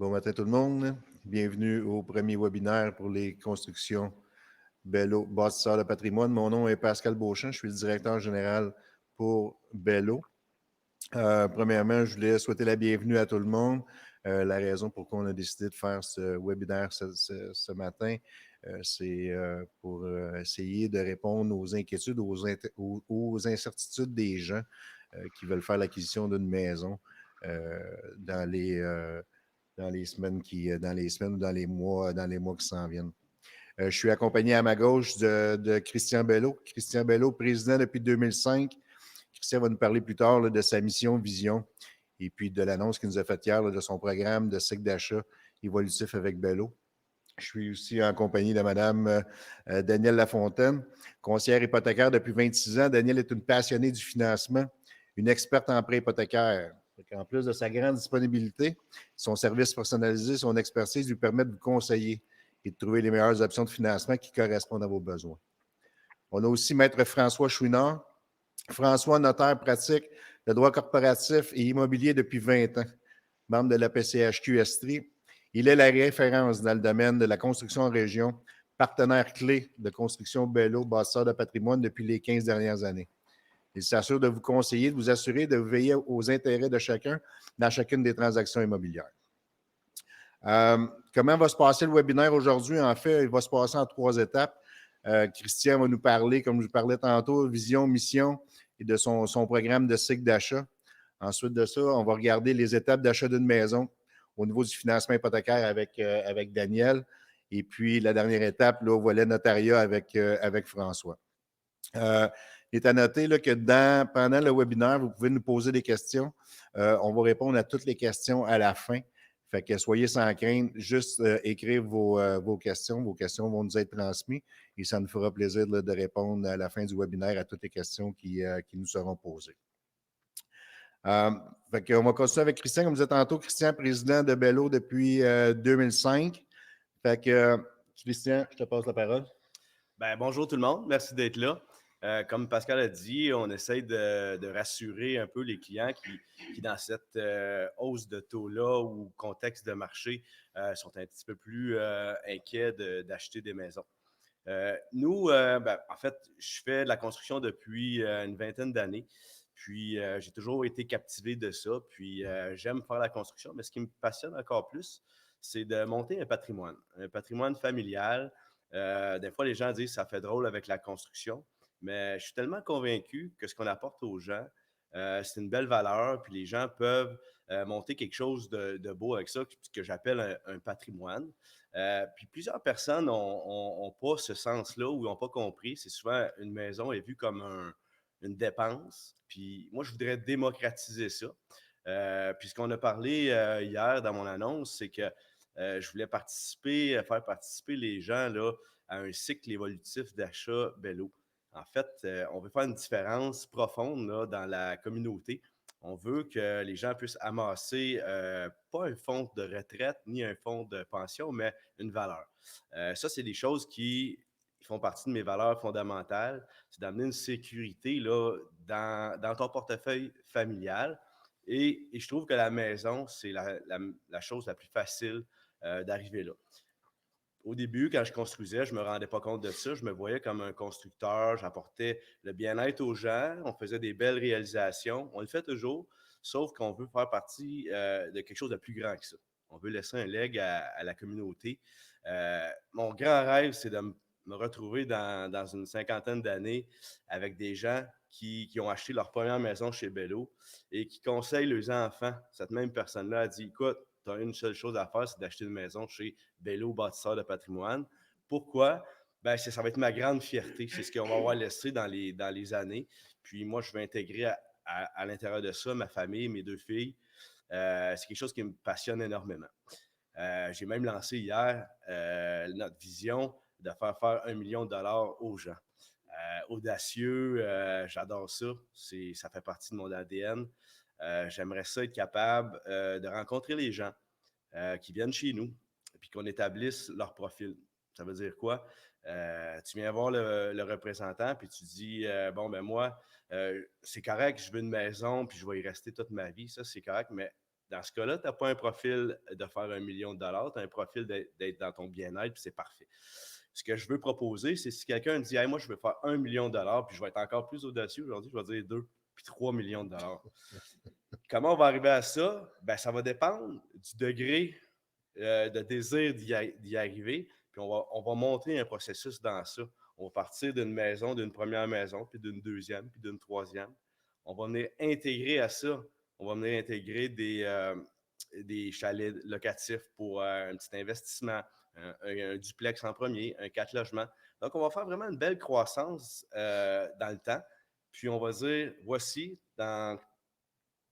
Bon matin tout le monde. Bienvenue au premier webinaire pour les constructions Bello, bâtisseur de patrimoine. Mon nom est Pascal Beauchamp, je suis le directeur général pour Bello. Premièrement, je voulais souhaiter la bienvenue à tout le monde. La raison pour laquelle on a décidé de faire ce webinaire ce matin, c'est pour essayer de répondre aux inquiétudes, aux incertitudes des gens qui veulent faire l'acquisition d'une maison euh, dans les semaines ou dans les mois qui s'en viennent. Je suis accompagné à ma gauche de Christian Bello. Christian Bello, président depuis 2005. Christian va nous parler plus tard là, de sa mission, vision, et puis de l'annonce qu'il nous a faite hier là, de son programme de cycle d'achat évolutif avec Bello. Je suis aussi en compagnie de Mme Danielle Lafontaine, conseillère hypothécaire depuis 26 ans. Danielle est une passionnée du financement, une experte en prêt hypothécaire. En plus de sa grande disponibilité, son service personnalisé, son expertise lui permettent de vous conseiller et de trouver les meilleures options de financement qui correspondent à vos besoins. On a aussi Maître François Chouinard. François, notaire pratique de droit corporatif et immobilier depuis 20 ans, membre de la PCHQ Estrie. Il est la référence dans le domaine de la construction en région, partenaire clé de construction Bello, bâtisseur de patrimoine depuis les 15 dernières années. Il s'assure de vous conseiller, de vous assurer de veiller aux intérêts de chacun dans chacune des transactions immobilières. Comment va se passer le webinaire aujourd'hui? En fait, il va se passer en 3 étapes. Christian va nous parler, comme je vous parlais tantôt, vision, mission et de son programme de cycle d'achat. Ensuite de ça, on va regarder les étapes d'achat d'une maison au niveau du financement hypothécaire avec Daniel. Et puis, la dernière étape, là, au volet notariat avec François. Il est à noter là, que pendant le webinaire, vous pouvez nous poser des questions. On va répondre à toutes les questions à la fin. Fait que soyez sans crainte, juste écrire vos questions. Vos questions vont nous être transmises et ça nous fera plaisir là, de répondre à la fin du webinaire à toutes les questions qui nous seront posées. Fait qu'on va continuer avec Christian. Comme je disais tantôt, Christian, président de Bello depuis 2005. Fait que, Christian, je te passe la parole. Ben, bonjour tout le monde, merci d'être là. Comme Pascal a dit, on essaye de rassurer un peu les clients qui dans cette hausse de taux-là ou contexte de marché, sont un petit peu plus inquiets d'acheter des maisons. Nous, en fait, je fais de la construction depuis une vingtaine d'années. Puis, j'ai toujours été captivé de ça. Puis, j'aime faire la construction. Mais ce qui me passionne encore plus, c'est de monter un patrimoine familial. Des fois, les gens disent que ça fait drôle avec la construction. Mais je suis tellement convaincu que ce qu'on apporte aux gens, c'est une belle valeur. Puis, les gens peuvent monter quelque chose de beau avec ça, que j'appelle un patrimoine. Puis plusieurs personnes n'ont pas ce sens-là ou n'ont pas compris. C'est souvent une maison est vue comme une dépense. Puis moi, je voudrais démocratiser ça. Puis ce qu'on a parlé hier dans mon annonce, c'est que je voulais faire participer les gens là, à un cycle évolutif d'achat Bello. En fait, on veut faire une différence profonde là, dans la communauté. On veut que les gens puissent amasser pas un fonds de retraite ni un fonds de pension, mais une valeur. Ça, c'est des choses qui font partie de mes valeurs fondamentales. C'est d'amener une sécurité là, dans ton portefeuille familial. Et je trouve que la maison, c'est la chose la plus facile d'arriver là. Au début, quand je construisais, je ne me rendais pas compte de ça. Je me voyais comme un constructeur. J'apportais le bien-être aux gens. On faisait des belles réalisations. On le fait toujours, sauf qu'on veut faire partie de quelque chose de plus grand que ça. On veut laisser un leg à la communauté. Mon grand rêve, c'est de me retrouver dans une cinquantaine d'années avec des gens qui ont acheté leur première maison chez Bello et qui conseillent leurs enfants. Cette même personne-là a dit, écoute, tu as une seule chose à faire, c'est d'acheter une maison chez Bello, bâtisseur de patrimoine. Pourquoi? Ben, ça va être ma grande fierté. C'est ce qu'on va avoir laissé dans les années. Puis moi, je vais intégrer à l'intérieur de ça ma famille, mes 2 filles. C'est quelque chose qui me passionne énormément. J'ai même lancé hier notre vision de faire 1 million de dollars aux gens. Audacieux, j'adore ça. Ça fait partie de mon ADN. J'aimerais ça être capable de rencontrer les gens qui viennent chez nous puis qu'on établisse leur profil. Ça veut dire quoi? Tu viens voir le représentant puis tu dis bon, ben moi, c'est correct, je veux une maison puis je vais y rester toute ma vie. Ça, c'est correct, mais Dans ce cas-là, tu n'as pas un profil de faire 1 million de dollars, tu as un profil d'être dans ton bien-être, puis c'est parfait. Ce que je veux proposer, c'est si quelqu'un dit hey, « moi, je veux faire 1 million de dollars, puis je vais être encore plus audacieux aujourd'hui, je vais dire 2 puis 3 millions de dollars. » Comment on va arriver à ça? Ben, ça va dépendre du degré de désir d'y arriver, puis on va monter un processus dans ça. On va partir d'une maison, d'une première maison, puis d'une deuxième, puis d'une troisième. On va venir intégrer à ça. On va venir intégrer des chalets locatifs pour un petit investissement, un duplex en premier, un 4 logements. Donc, on va faire vraiment une belle croissance dans le temps. Puis, on va dire, voici, dans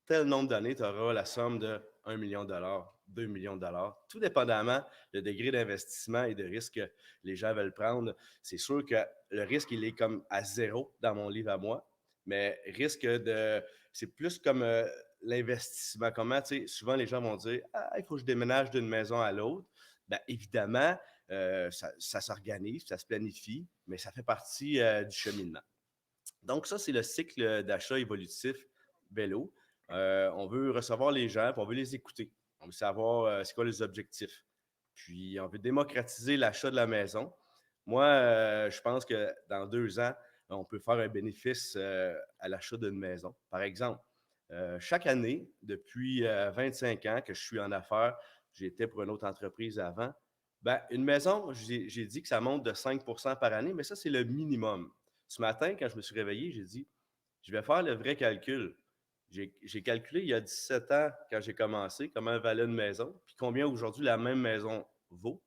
tel nombre d'années, tu auras la somme de 1 million de dollars, 2 millions de dollars, tout dépendamment du degré d'investissement et de risque que les gens veulent prendre. C'est sûr que le risque, il est comme à 0 dans mon livre à moi, mais c'est plus comme l'investissement. Comment, tu sais, souvent les gens vont dire « Ah, il faut que je déménage d'une maison à l'autre. » Bien, évidemment, ça s'organise, ça se planifie, mais ça fait partie du cheminement. Donc, ça, c'est le cycle d'achat évolutif Bello. On veut recevoir les gens, puis on veut les écouter. On veut savoir c'est quoi les objectifs. Puis, on veut démocratiser l'achat de la maison. Moi, je pense que dans 2 ans, on peut faire un bénéfice à l'achat d'une maison. Par exemple, chaque année, depuis 25 ans que je suis en affaires, j'étais pour une autre entreprise avant, ben, une maison, j'ai dit que ça monte de 5 % par année, mais ça, c'est le minimum. Ce matin, quand je me suis réveillé, j'ai dit, je vais faire le vrai calcul. J'ai calculé il y a 17 ans, quand j'ai commencé, comment valait une maison, puis combien aujourd'hui la même maison vaut.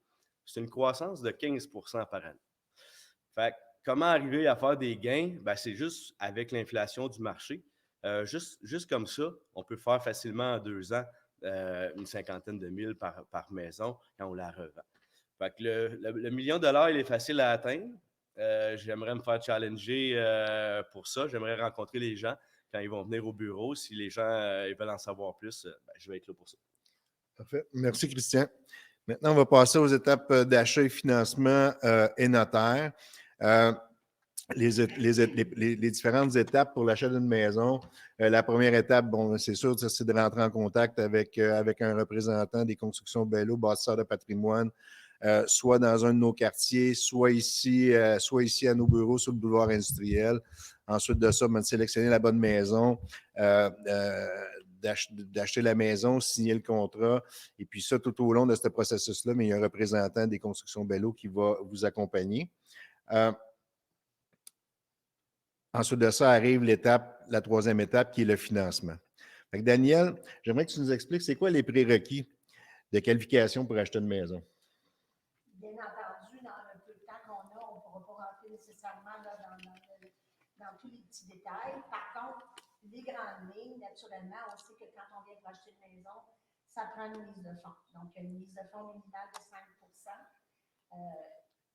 C'est une croissance de 15 % par année. Fait que, comment arriver à faire des gains? Ben, c'est juste avec l'inflation du marché. Juste comme ça, on peut faire facilement en 2 ans une 50aine de mille par maison quand on la revend. Fait que le million de dollars, il est facile à atteindre. J'aimerais me faire challenger pour ça. J'aimerais rencontrer les gens quand ils vont venir au bureau. Si les gens ils veulent en savoir plus, ben, je vais être là pour ça. Parfait. Merci, Christian. Maintenant, on va passer aux étapes d'achat et financement et notaire. Les différentes étapes pour l'achat d'une maison. La première étape, bon, c'est sûr, c'est de rentrer en contact avec un représentant des constructions Bello, bâtisseur de patrimoine, soit dans un de nos quartiers, soit ici à nos bureaux sur le boulevard industriel. Ensuite de ça, sélectionner la bonne maison, d'acheter la maison, signer le contrat. Et puis ça, tout au long de ce processus-là, mais il y a un représentant des constructions Bello qui va vous accompagner. Ensuite de ça arrive la troisième étape qui est le financement. Fait que Daniel, j'aimerais que tu nous expliques c'est quoi les prérequis de qualification pour acheter une maison. Bien entendu, dans le peu de temps qu'on a, on ne pourra pas rentrer nécessairement là, dans tous les petits détails. Par contre, les grandes lignes, naturellement, on sait que quand on vient pour acheter une maison, ça prend une mise de fonds. Donc, une mise de fonds minimale de 5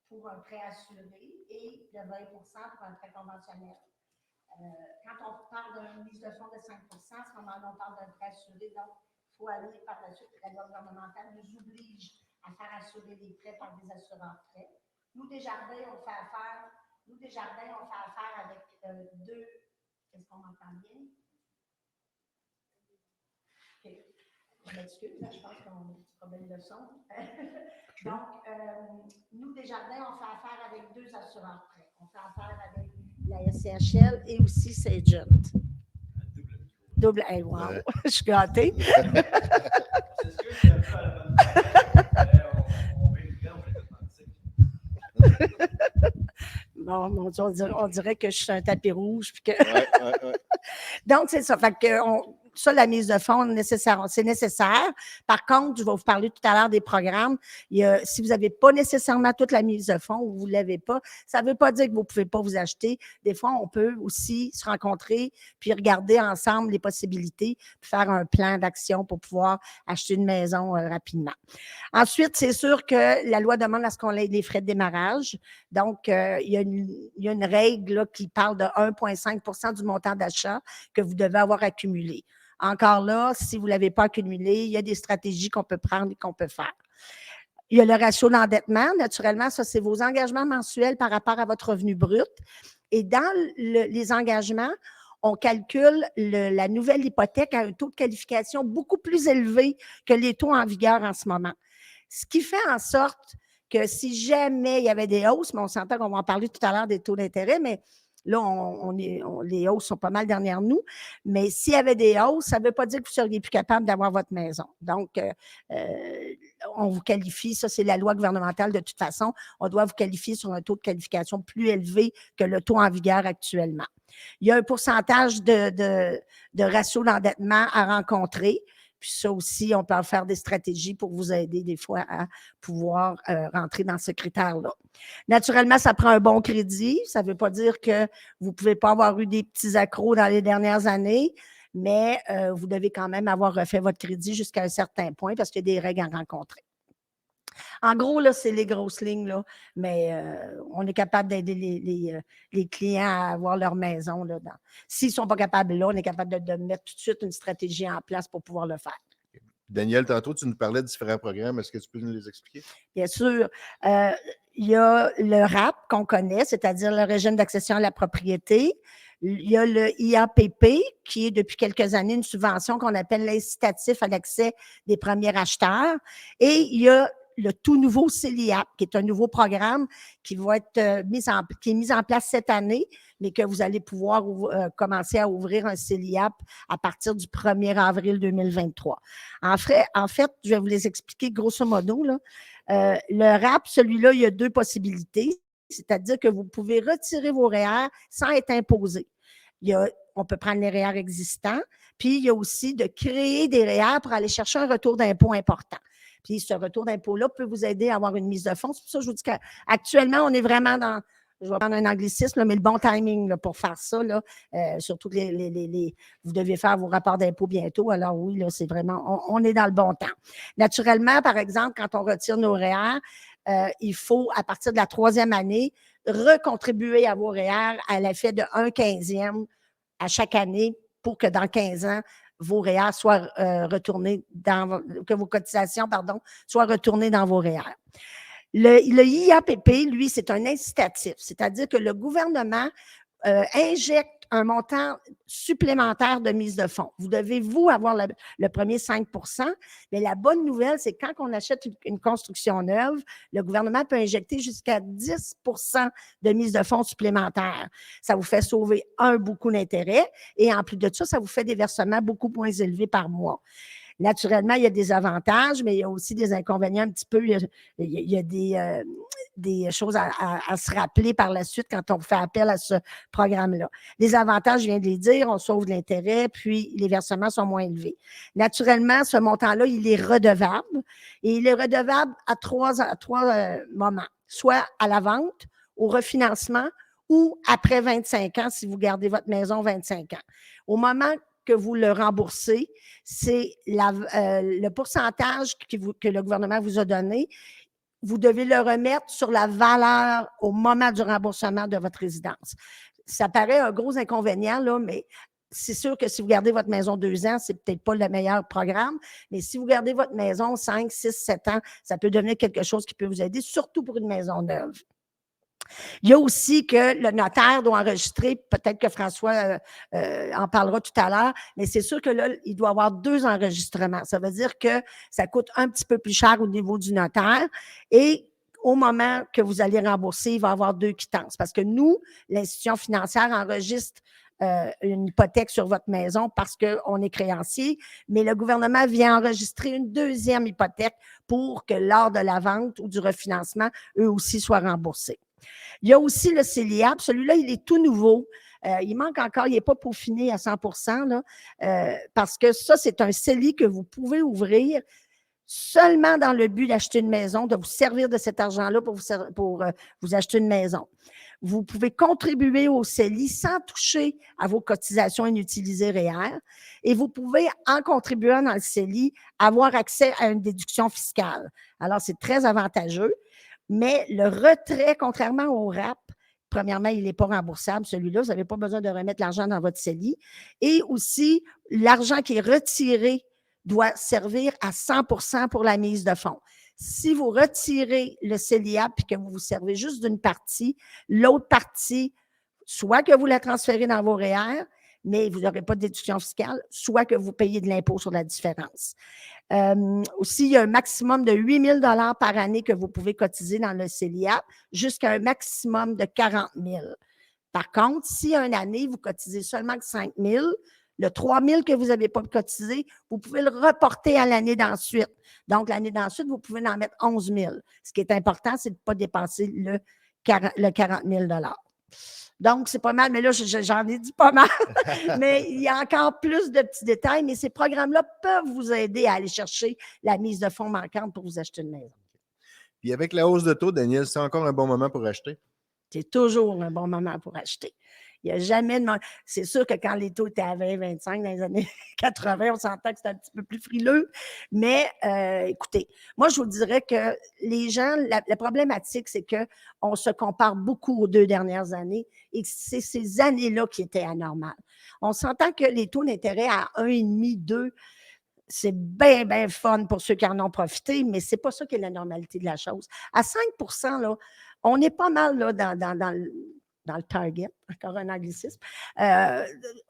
pour un prêt assuré et de 20 pour un prêt conventionnel. Quand on parle d'une mise de fonds de 5 à ce moment-là, on parle d'un prêt assuré. Donc, il faut aller par la suite. La loi gouvernementale nous oblige à faire assurer les prêts par des assureurs prêts. Nous, Desjardins, on fait affaire avec deux. Est-ce qu'on m'entend bien? OK. Je m'excuse, je pense qu'on a un petit problème de son. Donc, nous, Desjardins, on fait affaire avec 2 assureurs prêts. On fait affaire avec la SCHL et aussi Sagent. Double. Hey, wow, je suis gâtée. Bon, mon Dieu, on dirait que je suis un tapis rouge. Puis que... ouais. Donc, c'est ça. Fait que ça, la mise de fonds, c'est nécessaire. Par contre, je vais vous parler tout à l'heure des programmes. Si vous n'avez pas nécessairement toute la mise de fonds ou vous ne l'avez pas, ça ne veut pas dire que vous ne pouvez pas vous acheter. Des fois, on peut aussi se rencontrer puis regarder ensemble les possibilités puis faire un plan d'action pour pouvoir acheter une maison rapidement. Ensuite, c'est sûr que la loi demande à ce qu'on ait des frais de démarrage. Donc, il y a une règle là, qui parle de 1,5 % du montant d'achat que vous devez avoir accumulé. Encore là, si vous ne l'avez pas accumulé, il y a des stratégies qu'on peut prendre et qu'on peut faire. Il y a le ratio d'endettement. Naturellement, ça, c'est vos engagements mensuels par rapport à votre revenu brut. Et dans les engagements, on calcule la nouvelle hypothèque à un taux de qualification beaucoup plus élevé que les taux en vigueur en ce moment. Ce qui fait en sorte que si jamais il y avait des hausses, mais on s'entend qu'on va en parler tout à l'heure des taux d'intérêt, mais là, les hausses sont pas mal derrière nous. Mais s'il y avait des hausses, ça ne veut pas dire que vous seriez plus capable d'avoir votre maison. Donc, on vous qualifie, ça c'est la loi gouvernementale de toute façon, on doit vous qualifier sur un taux de qualification plus élevé que le taux en vigueur actuellement. Il y a un pourcentage de ratio d'endettement à rencontrer. Puis ça aussi, on peut en faire des stratégies pour vous aider des fois à pouvoir rentrer dans ce critère-là. Naturellement, ça prend un bon crédit. Ça ne veut pas dire que vous ne pouvez pas avoir eu des petits accros dans les dernières années, mais vous devez quand même avoir refait votre crédit jusqu'à un certain point parce qu'il y a des règles à rencontrer. En gros, là, c'est les grosses lignes, là, mais on est capable d'aider les clients à avoir leur maison. Là, s'ils ne sont pas capables, là, on est capable de mettre tout de suite une stratégie en place pour pouvoir le faire. Daniel, tantôt, tu nous parlais de différents programmes. Est-ce que tu peux nous les expliquer? Bien sûr. Il y a le RAP qu'on connaît, c'est-à-dire le régime d'accession à la propriété. Il y a le IAPP, qui est depuis quelques années une subvention qu'on appelle l'incitatif à l'accès des premiers acheteurs. Et il y a le tout nouveau CELIAP, qui est un nouveau programme qui va être qui est mis en place cette année, mais que vous allez pouvoir commencer à ouvrir un CELIAP à partir du 1er avril 2023. En fait, je vais vous les expliquer grosso modo. Là. Le RAP, celui-là, il y a deux possibilités, c'est-à-dire que vous pouvez retirer vos REER sans être imposé. On peut prendre les REER existants, puis il y a aussi de créer des REER pour aller chercher un retour d'impôt important. Puis ce retour d'impôt-là peut vous aider à avoir une mise de fonds. C'est pour ça que je vous dis qu'actuellement, on est vraiment dans, je vais prendre un anglicisme, là, mais le bon timing là, pour faire ça. Là, surtout que vous devez faire vos rapports d'impôt bientôt. Alors oui, là, c'est vraiment, on est dans le bon temps. Naturellement, par exemple, quand on retire nos REER, il faut, à partir de la 3e année, recontribuer à vos REER à l'effet de 1/15e à chaque année pour que dans 15 ans, vos REER soient retournés que vos cotisations, soient retournées dans vos REER. Le IAPP, lui, c'est un incitatif, c'est-à-dire que le gouvernement injecte un montant supplémentaire de mise de fonds. Vous devez, avoir le premier 5 %, mais la bonne nouvelle, c'est que quand on achète une construction neuve, le gouvernement peut injecter jusqu'à 10 % de mise de fonds supplémentaire. Ça vous fait sauver beaucoup d'intérêts et en plus de ça, ça vous fait des versements beaucoup moins élevés par mois. Naturellement, il y a des avantages, mais il y a aussi des inconvénients un petit peu. Il y a des choses à se rappeler par la suite quand on fait appel à ce programme-là. Les avantages, je viens de les dire, on sauve de l'intérêt, puis les versements sont moins élevés. Naturellement, ce montant-là, il est redevable et il est redevable à trois moments, soit à la vente, au refinancement ou après 25 ans, si vous gardez votre maison 25 ans. Au moment que vous le remboursez, c'est le pourcentage que le gouvernement vous a donné. Vous devez le remettre sur la valeur au moment du remboursement de votre résidence. Ça paraît un gros inconvénient, là, mais c'est sûr que si vous gardez votre maison 2 ans, c'est peut-être pas le meilleur programme, mais si vous gardez votre maison 5, 6, 7 ans, ça peut devenir quelque chose qui peut vous aider, surtout pour une maison neuve. Il y a aussi que le notaire doit enregistrer, peut-être que François en parlera tout à l'heure, mais c'est sûr que là, il doit avoir 2 enregistrements. Ça veut dire que ça coûte un petit peu plus cher au niveau du notaire et au moment que vous allez rembourser, il va y avoir 2 quittances parce que nous, l'institution financière enregistre une hypothèque sur votre maison parce qu'on est créancier, mais le gouvernement vient enregistrer une 2e hypothèque pour que lors de la vente ou du refinancement, eux aussi soient remboursés. Il y a aussi le CELIAP. Celui-là, il est tout nouveau. Il manque encore, il n'est pas peaufiné à 100 % là, parce que ça, c'est un CELI que vous pouvez ouvrir seulement dans le but d'acheter une maison, de vous servir de cet argent-là pour vous acheter une maison. Vous pouvez contribuer au CELI sans toucher à vos cotisations inutilisées REER et vous pouvez, en contribuant dans le CELI, avoir accès à une déduction fiscale. Alors, c'est très avantageux. Mais le retrait, contrairement au RAP, premièrement, il n'est pas remboursable, celui-là. Vous n'avez pas besoin de remettre l'argent dans votre CELI. Et aussi, l'argent qui est retiré doit servir à 100 % pour la mise de fonds. Si vous retirez le CELIAP et que vous vous servez juste d'une partie, l'autre partie, soit que vous la transférez dans vos REER, mais vous n'aurez pas de déduction fiscale, soit que vous payez de l'impôt sur la différence. Aussi, il y a un maximum de 8 000 $ par année que vous pouvez cotiser dans le CELIAP jusqu'à un maximum de 40 000. Par contre, si une année, vous cotisez seulement 5 000, le 3 000 que vous n'avez pas cotisé, vous pouvez le reporter à l'année d'ensuite. Donc, l'année d'ensuite, vous pouvez en mettre 11 000. Ce qui est important, c'est de ne pas dépasser le 40 000 $. Donc, c'est pas mal, mais là, j'en ai dit pas mal. Mais il y a encore plus de petits détails, mais ces programmes-là peuvent vous aider à aller chercher la mise de fonds manquante pour vous acheter une maison. Puis avec la hausse de taux, Daniel, c'est encore un bon moment pour acheter? C'est toujours un bon moment pour acheter. Il n'y a jamais de... C'est sûr que quand les taux étaient à 20-25 dans les années 80, on s'entend que c'était un petit peu plus frileux. Mais écoutez, moi, je vous dirais que les gens, la problématique, c'est qu'on se compare beaucoup aux 2 dernières années et c'est ces années-là qui étaient anormales. On s'entend que les taux d'intérêt à 1,5, 2, c'est bien, bien fun pour ceux qui en ont profité, mais ce n'est pas ça qui est la normalité de la chose. À 5 %, là, on est pas mal là, dans le target, encore un anglicisme.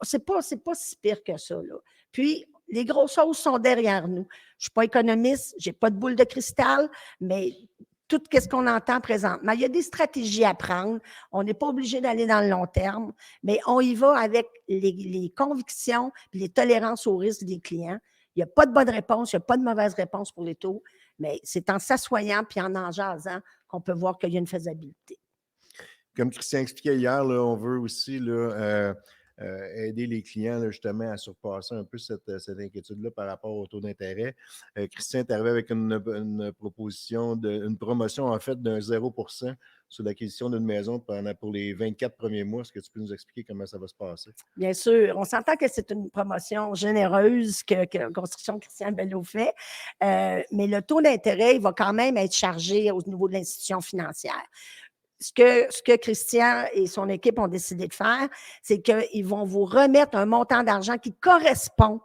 C'est pas si pire que ça, là. Puis, les grosses hausses sont derrière nous. Je ne suis pas économiste, je n'ai pas de boule de cristal, mais tout ce qu'on entend présentement, il y a des stratégies à prendre. On n'est pas obligé d'aller dans le long terme, mais on y va avec les convictions et les tolérances au risque des clients. Il n'y a pas de bonne réponse, il n'y a pas de mauvaise réponse pour les taux, mais c'est en s'assoyant puis en jasant qu'on peut voir qu'il y a une faisabilité. Comme Christian expliquait hier, là, on veut aussi là, aider les clients là, justement à surpasser un peu cette inquiétude-là par rapport au taux d'intérêt. Christian est arrivé avec une proposition, une promotion en fait d'un 0 % sur l'acquisition d'une maison pour les 24 premiers mois. Est-ce que tu peux nous expliquer comment ça va se passer? Bien sûr. On s'entend que c'est une promotion généreuse que Construction Christian Bello fait, mais le taux d'intérêt, il va quand même être chargé au niveau de l'institution financière. Ce que Christian et son équipe ont décidé de faire, c'est qu'ils vont vous remettre un montant d'argent qui correspond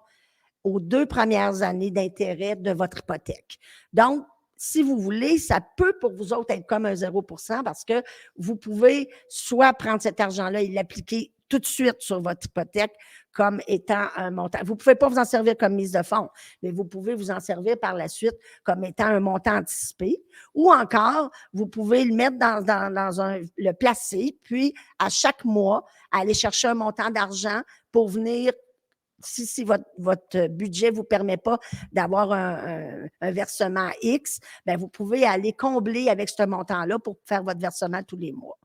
aux 2 premières années d'intérêt de votre hypothèque. Donc, si vous voulez, ça peut pour vous autres être comme un 0 % parce que vous pouvez soit prendre cet argent-là et l'appliquer tout de suite sur votre hypothèque comme étant un montant. Vous ne pouvez pas vous en servir comme mise de fonds, mais vous pouvez vous en servir par la suite comme étant un montant anticipé. Ou encore, vous pouvez le mettre le placer, puis à chaque mois, aller chercher un montant d'argent pour venir, si votre budget ne vous permet pas d'avoir un versement X, bien, vous pouvez aller combler avec ce montant-là pour faire votre versement tous les mois.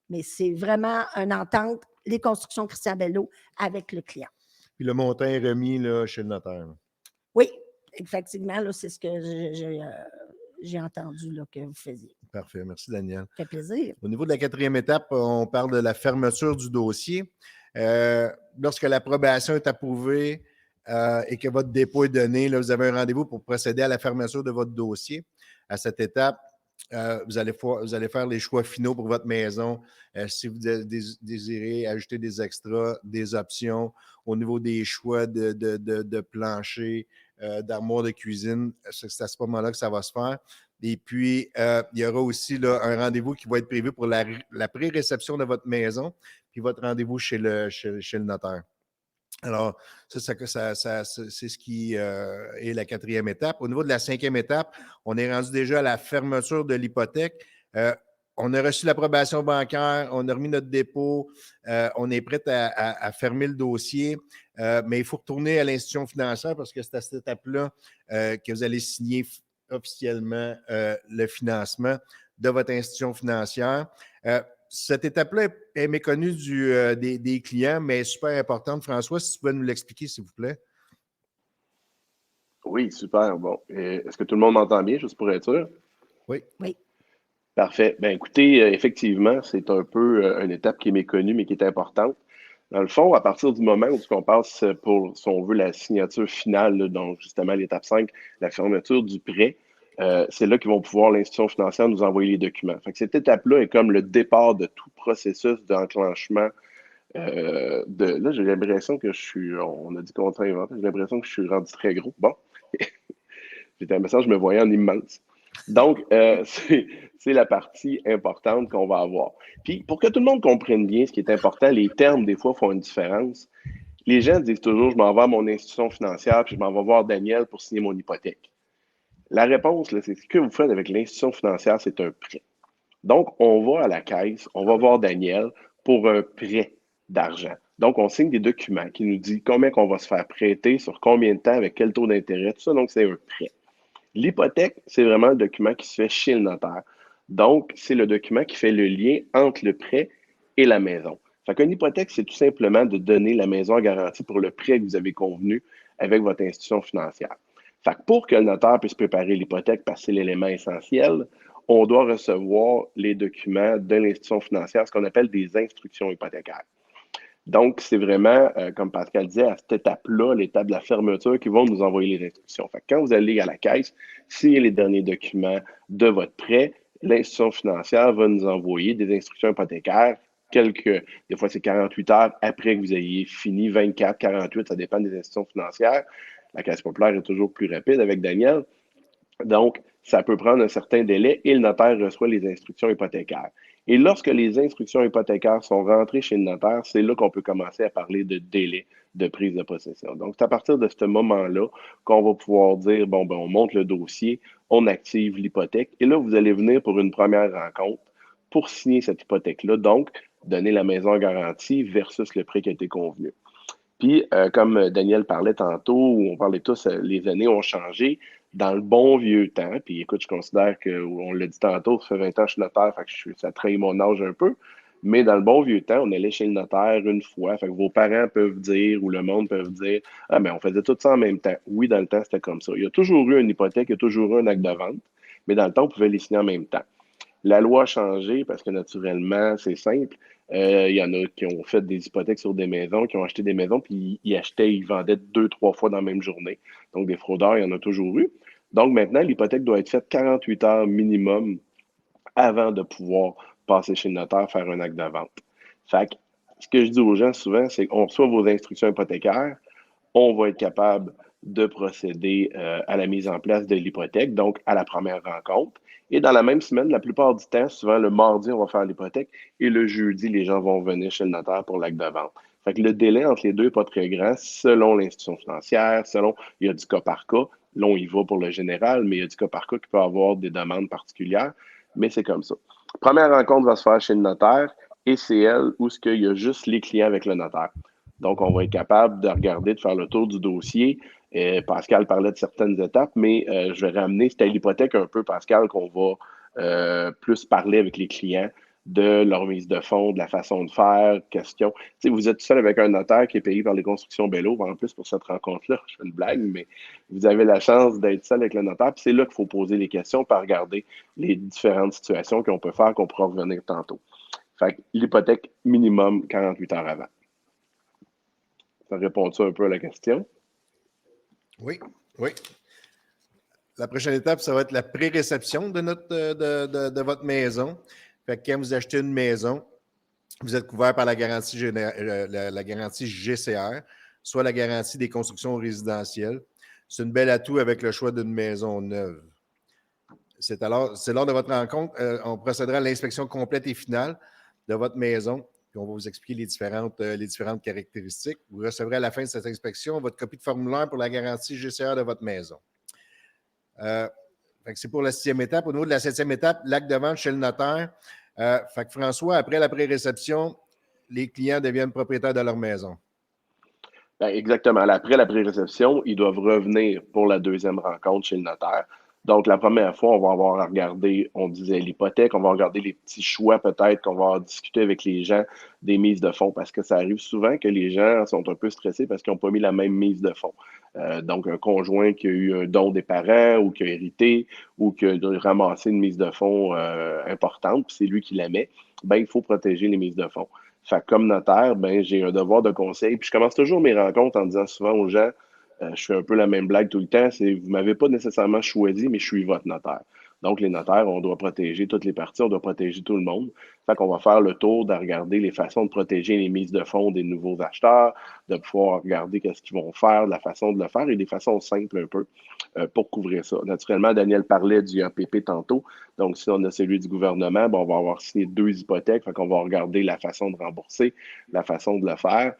Mais c'est vraiment une entente, les constructions Christian Bello avec le client. Puis le montant est remis là, chez le notaire. Oui, effectivement, là, c'est ce que j'ai entendu là, que vous faisiez. Parfait. Merci, Daniel. Ça fait plaisir. Au niveau de la 4e étape, on parle de la fermeture du dossier. Lorsque l'approbation est approuvée et que votre dépôt est donné, là, vous avez un rendez-vous pour procéder à la fermeture de votre dossier. À cette étape, vous allez faire les choix finaux pour votre maison. Si vous désirez ajouter des extras, des options au niveau des choix de plancher, d'armoire de cuisine, c'est à ce moment-là que ça va se faire. Et puis, il y aura aussi là, un rendez-vous qui va être prévu pour la pré-réception de votre maison, puis votre rendez-vous chez le notaire. Alors, c'est ce qui est la 4e étape. Au niveau de la 5e étape, on est rendu déjà à la fermeture de l'hypothèque. On a reçu l'approbation bancaire, on a remis notre dépôt, on est prêt à fermer le dossier, mais il faut retourner à l'institution financière parce que c'est à cette étape-là que vous allez signer officiellement le financement de votre institution financière. Cette étape-là est méconnue des clients, mais super importante. François, si tu pouvais nous l'expliquer, s'il vous plaît. Oui, super. Bon. Est-ce que tout le monde m'entend bien, juste pour être sûr? Oui. Oui. Parfait. Bien, écoutez, effectivement, c'est un peu une étape qui est méconnue, mais qui est importante. Dans le fond, à partir du moment où on passe pour, si on veut, la signature finale, là, donc justement l'étape 5, la fermeture du prêt, c'est là qu'ils vont pouvoir, l'institution financière, nous envoyer les documents. Fait que cette étape-là est comme le départ de tout processus d'enclenchement. Là, j'ai l'impression que on a dit contrat inventaire, j'ai l'impression que je suis rendu très gros. Bon, j'étais un message, je me voyais en immense. Donc, c'est la partie importante qu'on va avoir. Puis, pour que tout le monde comprenne bien ce qui est important, les termes, des fois, font une différence. Les gens disent toujours, je m'en vais à mon institution financière, puis je m'en vais voir Daniel pour signer mon hypothèque. La réponse, là, c'est ce que vous faites avec l'institution financière, c'est un prêt. Donc, on va à la caisse, on va voir Daniel pour un prêt d'argent. Donc, on signe des documents qui nous disent combien qu'on va se faire prêter, sur combien de temps, avec quel taux d'intérêt, tout ça. Donc, c'est un prêt. L'hypothèque, c'est vraiment le document qui se fait chez le notaire. Donc, c'est le document qui fait le lien entre le prêt et la maison. Fait qu'une hypothèque, c'est tout simplement de donner la maison en garantie pour le prêt que vous avez convenu avec votre institution financière. Fait que pour que le notaire puisse préparer l'hypothèque, parce que c'est l'élément essentiel, on doit recevoir les documents de l'institution financière, ce qu'on appelle des instructions hypothécaires. Donc, c'est vraiment, comme Pascal disait, à cette étape-là, l'étape de la fermeture, qui vont nous envoyer les instructions. Fait que quand vous allez à la caisse, signez les derniers documents de votre prêt, l'institution financière va nous envoyer des instructions hypothécaires, des fois c'est 48 heures après que vous ayez fini, 24, 48, ça dépend des institutions financières. La Caisse populaire est toujours plus rapide avec Daniel. Donc, ça peut prendre un certain délai et le notaire reçoit les instructions hypothécaires. Et lorsque les instructions hypothécaires sont rentrées chez le notaire, c'est là qu'on peut commencer à parler de délai de prise de possession. Donc, c'est à partir de ce moment-là qu'on va pouvoir dire, bon, ben, on monte le dossier, on active l'hypothèque, et là, vous allez venir pour une première rencontre pour signer cette hypothèque-là, donc donner la maison en garantie versus le prêt qui a été convenu. Puis, comme Daniel parlait tantôt, où on parlait tous, les années ont changé, dans le bon vieux temps, puis écoute, je considère que, on l'a dit tantôt, ça fait 20 ans que je suis notaire, fait que ça trahit mon âge un peu, mais dans le bon vieux temps, on allait chez le notaire une fois, fait que vos parents peuvent dire, ou le monde peut dire, ah, mais on faisait tout ça en même temps. Oui, dans le temps, c'était comme ça. Il y a toujours eu une hypothèque, il y a toujours eu un acte de vente, mais dans le temps, on pouvait les signer en même temps. La loi a changé parce que naturellement, c'est simple. Il y en a qui ont fait des hypothèques sur des maisons, qui ont acheté des maisons, puis ils vendaient 2, 3 fois dans la même journée. Donc, des fraudeurs, il y en a toujours eu. Donc, maintenant, l'hypothèque doit être faite 48 heures minimum avant de pouvoir passer chez le notaire, faire un acte de vente. Fait que, ce que je dis aux gens souvent, c'est qu'on reçoit vos instructions hypothécaires, on va être capable de procéder à la mise en place de l'hypothèque, donc à la première rencontre. Et dans la même semaine, la plupart du temps, souvent le mardi, on va faire l'hypothèque et le jeudi, les gens vont venir chez le notaire pour l'acte de vente. Fait que le délai entre les deux n'est pas très grand selon l'institution financière, il y a du cas par cas. Là, on y va pour le général, mais il y a du cas par cas qui peut avoir des demandes particulières, mais c'est comme ça. Première rencontre va se faire chez le notaire et c'est elle où il y a juste les clients avec le notaire. Donc, on va être capable de regarder, de faire le tour du dossier. Pascal parlait de certaines étapes, mais je vais ramener, c'était l'hypothèque un peu, Pascal, qu'on va plus parler avec les clients de leur mise de fonds, de la façon de faire, questions. Tu sais, vous êtes seul avec un notaire qui est payé par les constructions Bello, en plus pour cette rencontre-là, je fais une blague, mais vous avez la chance d'être seul avec le notaire, puis c'est là qu'il faut poser les questions, pour regarder les différentes situations qu'on peut faire, qu'on pourra revenir tantôt. Fait que l'hypothèque minimum 48 heures avant. Ça répond-tu un peu à la question? Oui, oui. La prochaine étape, ça va être la pré-réception de votre maison. Fait que quand vous achetez une maison, vous êtes couvert par la garantie, la garantie GCR, soit la garantie des constructions résidentielles. C'est une belle atout avec le choix d'une maison neuve. C'est lors de votre rencontre, on procédera à l'inspection complète et finale de votre maison. Puis on va vous expliquer les différentes caractéristiques. Vous recevrez à la fin de cette inspection votre copie de formulaire pour la garantie GCR de votre maison. C'est pour la 6e étape. Au niveau de la 7e étape, l'acte de vente chez le notaire. Fait que François, après la pré-réception, les clients deviennent propriétaires de leur maison. Ben, exactement. Après la pré-réception, ils doivent revenir pour la 2e rencontre chez le notaire. Donc, la première fois, on va avoir à regarder, on disait l'hypothèque, on va regarder les petits choix peut-être qu'on va discuter avec les gens des mises de fonds parce que ça arrive souvent que les gens sont un peu stressés parce qu'ils n'ont pas mis la même mise de fonds. Donc, un conjoint qui a eu un don des parents ou qui a hérité ou qui a ramassé une mise de fonds importante, puis c'est lui qui la met, ben, il faut protéger les mises de fonds. Fait que comme notaire, ben, j'ai un devoir de conseil. Puis je commence toujours mes rencontres en disant souvent aux gens, je fais un peu la même blague tout le temps, c'est vous ne m'avez pas nécessairement choisi, mais je suis votre notaire. Donc, les notaires, on doit protéger toutes les parties, on doit protéger tout le monde. Fait qu'on va faire le tour de regarder les façons de protéger les mises de fonds des nouveaux acheteurs, de pouvoir regarder qu'est-ce qu'ils vont faire, de la façon de le faire et des façons simples un peu pour couvrir ça. Naturellement, Daniel parlait du APP tantôt. Donc, si on a celui du gouvernement, ben, on va avoir signé 2 hypothèques. Fait qu'on va regarder la façon de rembourser, la façon de le faire.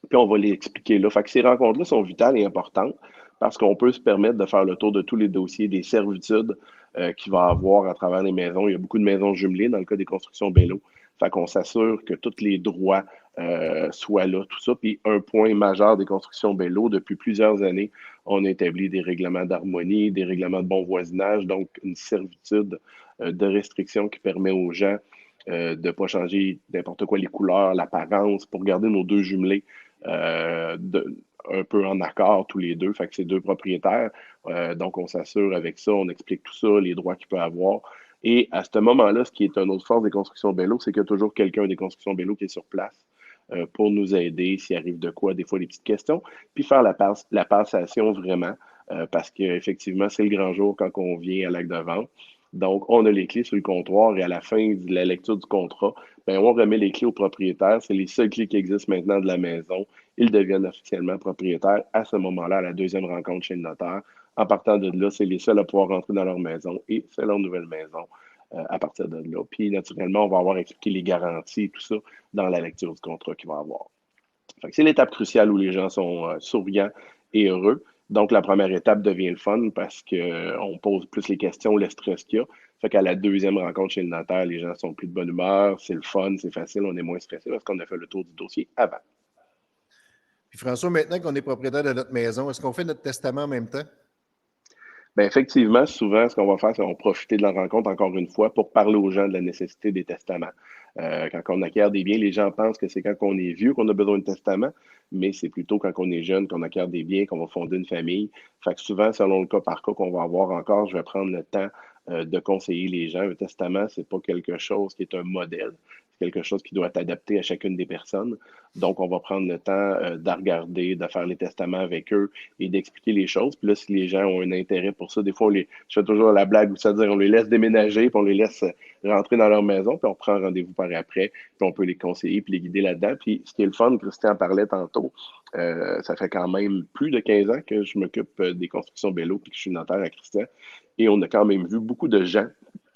puis on va les expliquer là. Fait que ces rencontres-là sont vitales et importantes parce qu'on peut se permettre de faire le tour de tous les dossiers, des servitudes qu'il va avoir à travers les maisons. Il y a beaucoup de maisons jumelées dans le cas des constructions Bello. Fait qu'on s'assure que tous les droits soient là, tout ça. Puis un point majeur des constructions Bello, depuis plusieurs années, on a établi des règlements d'harmonie, des règlements de bon voisinage, donc une servitude de restriction qui permet aux gens de ne pas changer n'importe quoi les couleurs, l'apparence, pour garder nos deux jumelés un peu en accord tous les deux. Fait que c'est deux propriétaires. Donc, on s'assure avec ça, on explique tout ça, les droits qu'il peut avoir. Et à ce moment-là, ce qui est une autre force des constructions Bello, c'est qu'il y a toujours quelqu'un des constructions Bello qui est sur place pour nous aider s'il arrive de quoi, des fois des petites questions, puis faire la passation vraiment, parce qu'effectivement, c'est le grand jour quand on vient à l'acte de vente. Donc, on a les clés sur le comptoir et à la fin de la lecture du contrat, ben, on remet les clés au propriétaire. C'est les seules clés qui existent maintenant de la maison. Ils deviennent officiellement propriétaires à ce moment-là, à la deuxième rencontre chez le notaire. En partant de là, c'est les seuls à pouvoir rentrer dans leur maison et c'est leur nouvelle maison à partir de là. Puis, naturellement, on va avoir expliqué les garanties et tout ça dans la lecture du contrat qu'il va avoir. Fait que c'est l'étape cruciale où les gens sont souriants et heureux. Donc, la première étape devient le fun parce qu'on pose plus les questions, le stress qu'il y a. Fait qu'à la deuxième rencontre chez le notaire, les gens sont plus de bonne humeur, c'est le fun, c'est facile, on est moins stressé parce qu'on a fait le tour du dossier avant. Puis François, maintenant qu'on est propriétaire de notre maison, est-ce qu'on fait notre testament en même temps? Bien, effectivement, souvent, ce qu'on va faire, c'est qu'on va profiter de la rencontre encore une fois pour parler aux gens de la nécessité des testaments. Quand on acquiert des biens, les gens pensent que c'est quand on est vieux qu'on a besoin de testament, mais c'est plutôt quand on est jeune qu'on acquiert des biens, qu'on va fonder une famille. Fait que souvent, selon le cas par cas qu'on va avoir encore, je vais prendre le temps de conseiller les gens. Un testament, c'est pas quelque chose qui est un modèle. C'est quelque chose qui doit être adapté à chacune des personnes. Donc, on va prendre le temps de regarder, de faire les testaments avec eux et d'expliquer les choses. Puis là, si les gens ont un intérêt pour ça, des fois, je fais toujours la blague, c'est-à-dire on les laisse déménager, puis on les laisse rentrer dans leur maison, puis on prend rendez-vous par après, puis on peut les conseiller, puis les guider là-dedans. Puis ce qui est le fun, Christian parlait tantôt, ça fait quand même plus de 15 ans que je m'occupe des constructions Bello, puis que je suis notaire à Christian, et on a quand même vu beaucoup de gens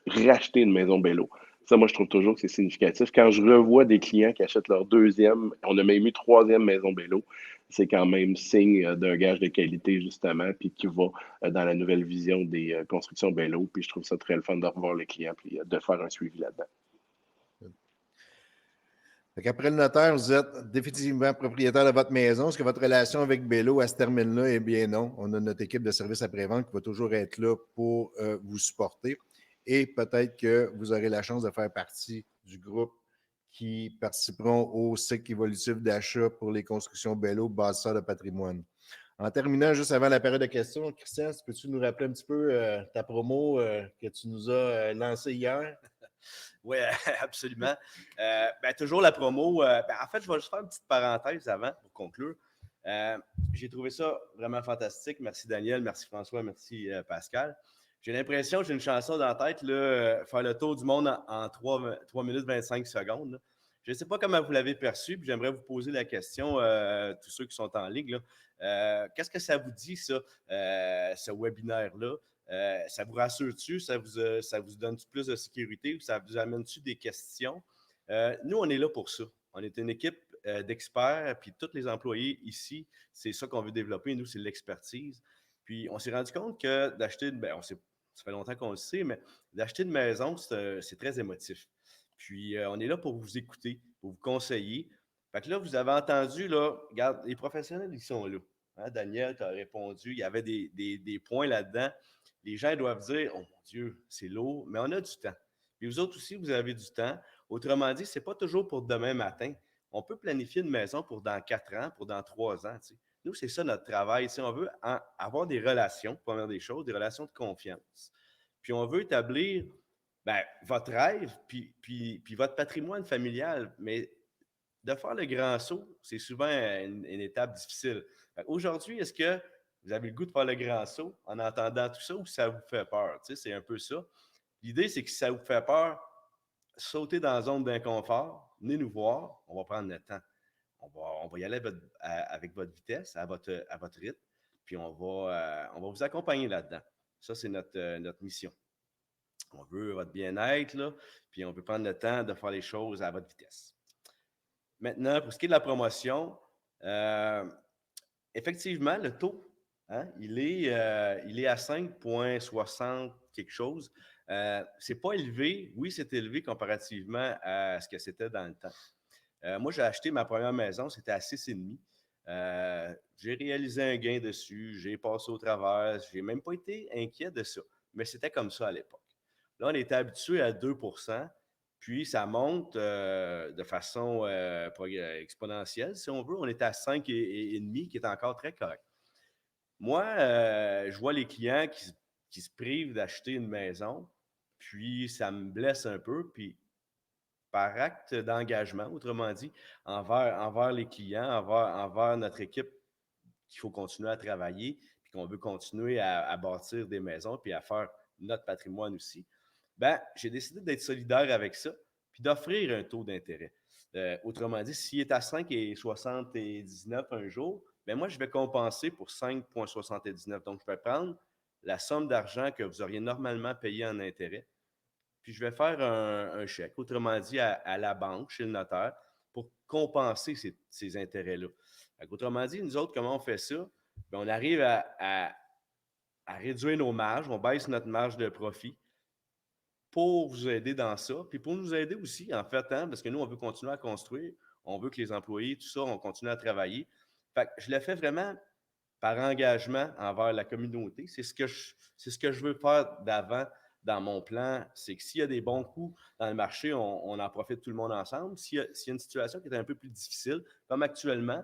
racheter une maison Bello. Ça, moi, je trouve toujours que c'est significatif. Quand je revois des clients qui achètent leur deuxième, on a même eu troisième maison Bello, c'est quand même signe d'un gage de qualité, justement, puis qui va dans la nouvelle vision des constructions Bello. Puis je trouve ça très le fun de revoir les clients puis de faire un suivi là-dedans. Après le notaire, vous êtes définitivement propriétaire de votre maison. Est-ce que votre relation avec Bello, elle se termine là? Eh bien non. On a notre équipe de services après-vente qui va toujours être là pour vous supporter. Et peut-être que vous aurez la chance de faire partie du groupe qui participeront au cycle évolutif d'achat pour les constructions Bello, bâtisseurs de patrimoine. En terminant, juste avant la période de questions, Christian, peux-tu nous rappeler un petit peu ta promo que tu nous as lancée hier? Oui, absolument. Toujours la promo. En fait, je vais juste faire une petite parenthèse avant pour conclure. J'ai trouvé ça vraiment fantastique. Merci Daniel, merci François, merci Pascal. J'ai l'impression que j'ai une chanson dans la tête, là, faire le tour du monde en 3 minutes 25 secondes. Là. Je ne sais pas comment vous l'avez perçu, puis j'aimerais vous poser la question, tous ceux qui sont en ligne. Qu'est-ce que ça vous dit, ça, ce webinaire-là? Ça vous rassure-tu? Ça vous donne-tu plus de sécurité ou ça vous amène-tu des questions? Nous, on est là pour ça. On est une équipe d'experts, puis tous les employés ici, c'est ça qu'on veut développer. Nous, c'est l'expertise. Puis, on s'est rendu compte que d'acheter, ça fait longtemps qu'on le sait, mais d'acheter une maison, c'est très émotif. Puis, on est là pour vous écouter, pour vous conseiller. Fait que là, vous avez entendu, là, regarde, les professionnels, ils sont là. Hein, Daniel, tu as répondu, il y avait des points là-dedans. Les gens doivent dire, oh mon Dieu, c'est lourd, mais on a du temps. Puis vous autres aussi, vous avez du temps. Autrement dit, ce n'est pas toujours pour demain matin. On peut planifier une maison pour dans 4 ans, pour dans 3 ans. Tu sais. Nous, c'est ça notre travail. Si on veut avoir des relations, première des choses, des relations de confiance. Puis on veut établir votre rêve, puis votre patrimoine familial. Mais de faire le grand saut, c'est souvent une étape difficile. Aujourd'hui, est-ce que vous avez le goût de faire le grand saut en entendant tout ça ou ça vous fait peur? Tu sais, c'est un peu ça. L'idée, c'est que si ça vous fait peur, sautez dans la zone d'inconfort, venez nous voir, on va prendre le temps. On va y aller avec votre vitesse, à votre rythme, puis on va vous accompagner là-dedans. Ça, c'est notre mission. On veut votre bien-être, là, puis on veut prendre le temps de faire les choses à votre vitesse. Maintenant, pour ce qui est de la promotion, Effectivement, le taux, hein, il est à 5,60 quelque chose. C'est pas élevé. Oui, c'est élevé comparativement à ce que c'était dans le temps. Moi, j'ai acheté ma première maison, c'était à 6,5. J'ai réalisé un gain dessus, j'ai passé au travers, j'ai même pas été inquiet de ça. Mais c'était comme ça à l'époque. Là, on était habitué à 2 puis ça monte de façon exponentielle, si on veut. On était à 5,5, qui est encore très correct. Moi, je vois les clients qui se privent d'acheter une maison, puis ça me blesse un peu, puis par acte d'engagement, autrement dit, envers les clients, envers notre équipe, qu'il faut continuer à travailler, puis qu'on veut continuer à bâtir des maisons, puis à faire notre patrimoine aussi, ben, j'ai décidé d'être solidaire avec ça, puis d'offrir un taux d'intérêt. Autrement dit, s'il est à 5,79 un jour, ben moi, je vais compenser pour 5,79. Donc, je vais prendre la somme d'argent que vous auriez normalement payé en intérêt, puis je vais faire un chèque, autrement dit, à la banque, chez le notaire, pour compenser ces intérêts-là. Autrement dit, nous autres, comment on fait ça? Bien, on arrive à réduire nos marges, on baisse notre marge de profit pour vous aider dans ça, puis pour nous aider aussi, en fait, hein, parce que nous, on veut continuer à construire, on veut que les employés, tout ça, on continue à travailler. Fait que je le fais vraiment par engagement envers la communauté. C'est ce que je veux faire d'avant dans mon plan. C'est que s'il y a des bons coups dans le marché, on en profite tout le monde ensemble. S'il y a une situation qui est un peu plus difficile, comme actuellement,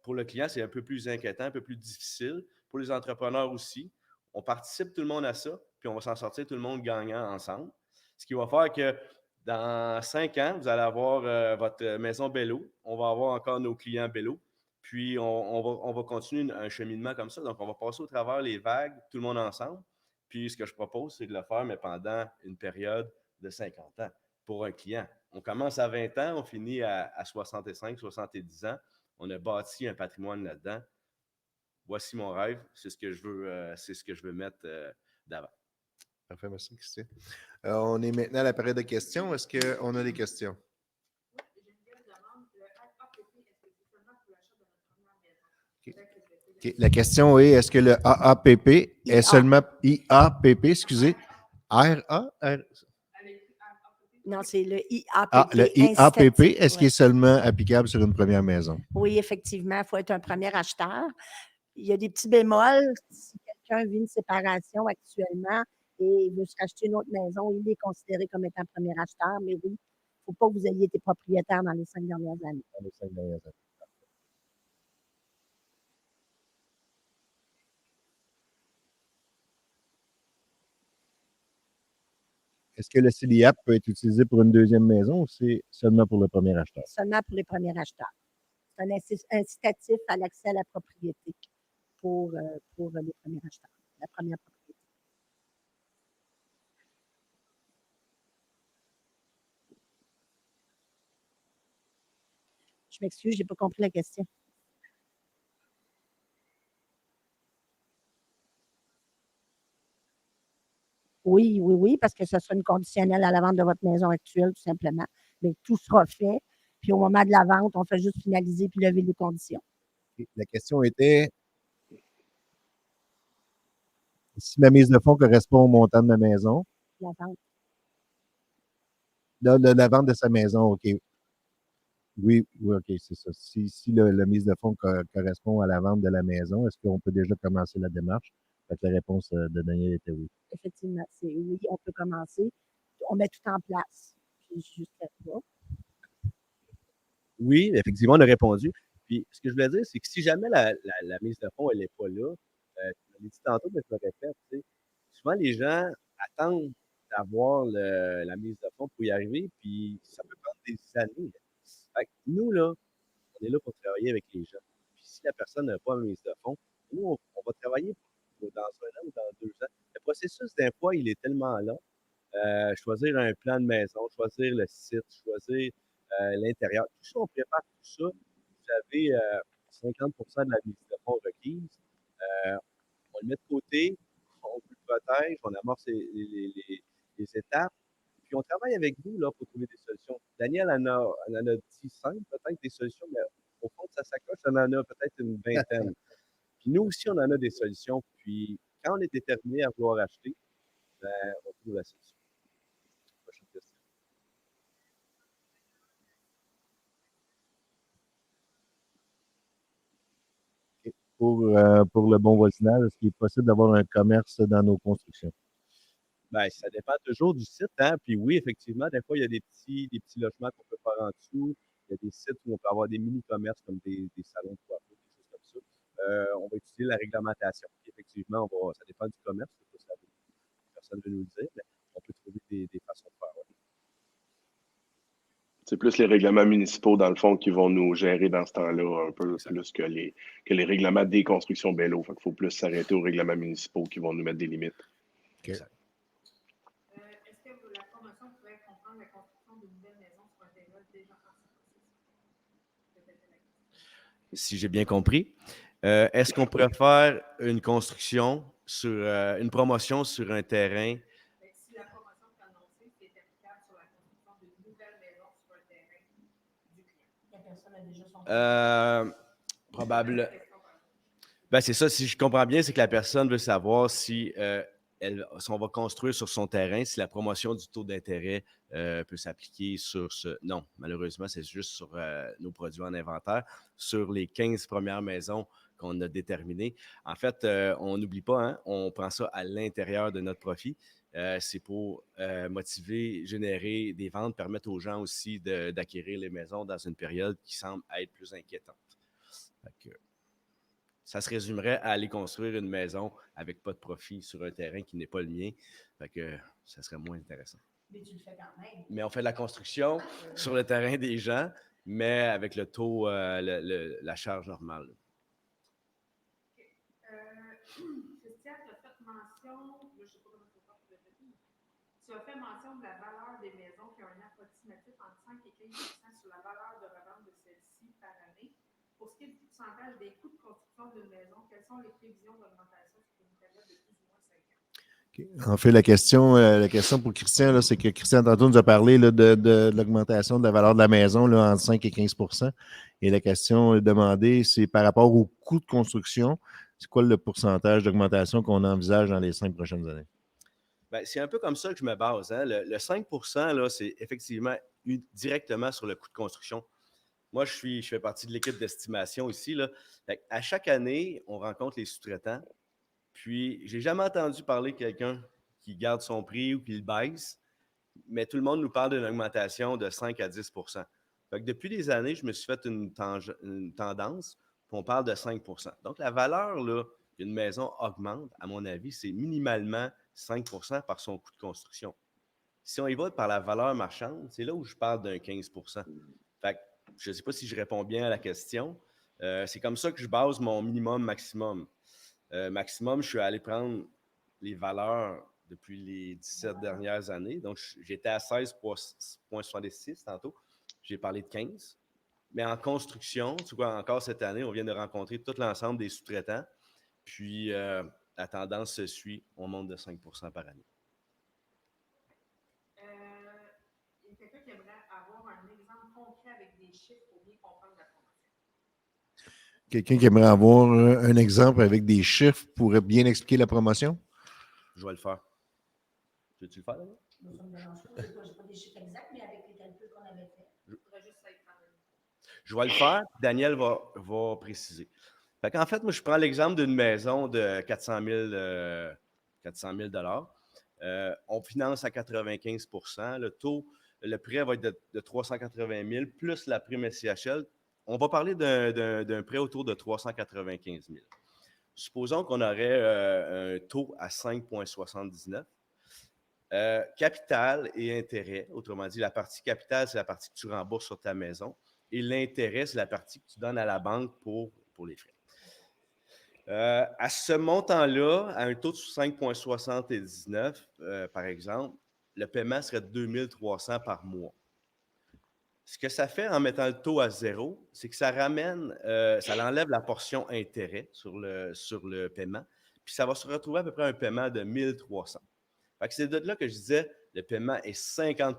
pour le client, c'est un peu plus inquiétant, un peu plus difficile. Pour les entrepreneurs aussi, on participe tout le monde à ça, puis on va s'en sortir tout le monde gagnant ensemble. Ce qui va faire que dans 5 ans, vous allez avoir votre maison Bello. On va avoir encore nos clients Bello. Puis, on va continuer un cheminement comme ça. Donc, on va passer au travers les vagues, tout le monde ensemble. Puis, ce que je propose, c'est de le faire, mais pendant une période de 50 ans pour un client. On commence à 20 ans, on finit à 65, 70 ans. On a bâti un patrimoine là-dedans. Voici mon rêve. C'est ce que je veux mettre d'avant. Parfait, merci, Christian. On est maintenant à la période de questions. Est-ce qu'on a des questions? Okay. La question est, est-ce que le AAPP est seulement IAPP, excusez, RA? Non, c'est le IAPP. Ah, le IAPP, est-ce qu'il est seulement applicable sur une première maison? Oui, effectivement, il faut être un premier acheteur. Il y a des petits bémols. Si quelqu'un vit une séparation actuellement et veut se racheter une autre maison, il est considéré comme étant premier acheteur, mais oui, il ne faut pas que vous ayez été propriétaire dans les 5 dernières années. Dans les 5 dernières années. Est-ce que le CELIAP peut être utilisé pour une deuxième maison ou c'est seulement pour le premier acheteur? Seulement pour les premiers acheteurs. C'est un incitatif à l'accès à la propriété pour les premiers acheteurs, la première propriété. Je m'excuse, je n'ai pas compris la question. Oui, parce que ce sera une conditionnelle à la vente de votre maison actuelle, tout simplement. Mais tout sera fait. Puis au moment de la vente, on fait juste finaliser puis lever les conditions. La question était si la mise de fonds correspond au montant de ma maison. La vente. La vente de sa maison, OK. Oui, OK, c'est ça. Si la mise de fonds correspond à la vente de la maison, est-ce qu'on peut déjà commencer la démarche? Fait que la réponse de Daniel était oui. Effectivement, c'est oui, on peut commencer. On met tout en place. Puis juste là. Oui, effectivement, on a répondu. Puis, ce que je voulais dire, c'est que si jamais la mise de fonds, elle n'est pas là, je l'ai dit tantôt, mais je le répète, souvent les gens attendent d'avoir la mise de fonds pour y arriver, puis ça peut prendre des années. Fait que nous, là, on est là pour travailler avec les gens. Puis si la personne n'a pas une mise de fonds, nous, on va travailler dans 1 an ou dans 2 ans. Le processus, d'un fois, il est tellement long. Choisir un plan de maison, choisir le site, choisir l'intérieur. Tout ça, on prépare tout ça. Vous avez 50 de la mise de fonds requise. On le met de côté, on vous le protège, on amorce les étapes. Puis on travaille avec vous là, pour trouver des solutions. Daniel en a dit 5, peut-être des solutions, mais au fond, ça sa sacoche, on en a peut-être une vingtaine. Puis nous aussi, on en a des solutions. Puis quand on est déterminé à vouloir acheter, ben, on trouve la solution. Prochaine question. Pour le bon voisinage, est-ce qu'il est possible d'avoir un commerce dans nos constructions? Ben, ça dépend toujours du site, hein. Puis oui, effectivement, des fois, il y a des petits logements qu'on peut faire en dessous. Il y a des sites où on peut avoir des mini-commerces comme des salons de coiffure, des choses comme ça. On va utiliser la réglementation. Puis effectivement, ça dépend du commerce, personne ne veut nous le dire, mais on peut trouver des façons de faire. Ouais. C'est plus les règlements municipaux, dans le fond, qui vont nous gérer dans ce temps-là, un peu Exact. plus que les règlements des constructions Bello. Fait qu'il faut plus s'arrêter aux règlements municipaux qui vont nous mettre des limites. Okay. Exact. Est-ce que la promotion pourrait comprendre la construction d'une nouvelle maison sur un terrain déjà en Si j'ai bien compris, est-ce qu'on pourrait faire une construction une promotion sur un terrain? Si la promotion est annoncée, c'est applicable sur la construction d'une nouvelle maison sur un terrain du client. La personne a déjà son Probable. Ben, c'est ça, si je comprends bien, c'est que la personne veut savoir si on va construire sur son terrain, si la promotion du taux d'intérêt peut s'appliquer sur ce. Non, malheureusement, c'est juste sur nos produits en inventaire, sur les 15 premières maisons qu'on a déterminées. En fait, on n'oublie pas, hein, on prend ça à l'intérieur de notre profit. C'est pour motiver, générer des ventes, permettre aux gens aussi d'acquérir les maisons dans une période qui semble être plus inquiétante. Fait que, ça se résumerait à aller construire une maison avec pas de profit sur un terrain qui n'est pas le mien. Fait que ça serait moins intéressant. Mais tu le fais quand même. Mais on fait de la construction sur le terrain des gens, mais avec le taux, la charge normale. Christian, tu as fait mention, je ne sais pas comment tu as fait mention de la valeur des maisons qui ont un approximatif entre 5 et 15 sur la valeur de revente de celle-ci par année. Pour ce qui est du pourcentage des coûts de construction d'une maison, quelles sont les prévisions d'augmentation sur une période de plus ou moins 5 ans? Okay. En fait, la question pour Christian, là, c'est que Christian, tantôt, nous a parlé là, de l'augmentation de la valeur de la maison là, entre 5 et 15 %. Et la question demandée, c'est par rapport au coût de construction, c'est quoi le pourcentage d'augmentation qu'on envisage dans les 5 prochaines années? Bien, c'est un peu comme ça que je me base. Hein. Le 5 là, c'est effectivement directement sur le coût de construction. Moi, je fais partie de l'équipe d'estimation ici. Là. À chaque année, on rencontre les sous-traitants. Puis, j'ai jamais entendu parler de quelqu'un qui garde son prix ou qui le baisse, mais tout le monde nous parle d'une augmentation de 5 à 10 Fait que depuis des années, je me suis fait une tendance, puis on parle de 5 Donc, la valeur d'une maison augmente, à mon avis, c'est minimalement 5 par son coût de construction. Si on y va par la valeur marchande, c'est là où je parle d'un 15 Fait que, je ne sais pas si je réponds bien à la question. C'est comme ça que je base mon minimum maximum. Maximum, je suis allé prendre les valeurs depuis les 17 dernières années. Donc, j'étais à 16,66 tantôt. J'ai parlé de 15. Mais en construction, tu vois, encore cette année, on vient de rencontrer tout l'ensemble des sous-traitants. Puis, la tendance se suit. On monte de 5 par année. Il y a quelqu'un qui aimerait avoir un exemple concret avec des chiffres pour bien comprendre la promotion. Quelqu'un qui aimerait avoir un exemple avec des chiffres pour bien expliquer la promotion? Je vais le faire. Veux-tu le faire, là? Moi, ça me dérange pas. Je n'ai pas des chiffres exacts, mais avec les calculs qu'on avait faits. Je vais le faire. Daniel va préciser. Fait qu'en fait, moi, je prends l'exemple d'une maison de 400 000 on finance à 95 le prêt va être de 380 000 plus la prime SCHL. On va parler d'un prêt autour de 395 000. Supposons qu'on aurait un taux à 5,79. Capital et intérêt, autrement dit, la partie capital, c'est la partie que tu rembourses sur ta maison. Et l'intérêt, c'est la partie que tu donnes à la banque pour les frais. À ce montant-là, à un taux de 5,79, par exemple, le paiement serait de 2 300 par mois. Ce que ça fait en mettant le taux à zéro, c'est que ça ramène, ça enlève la portion intérêt sur le paiement, puis ça va se retrouver à peu près un paiement de 1 300. Fait que c'est de là que je disais, le paiement est 50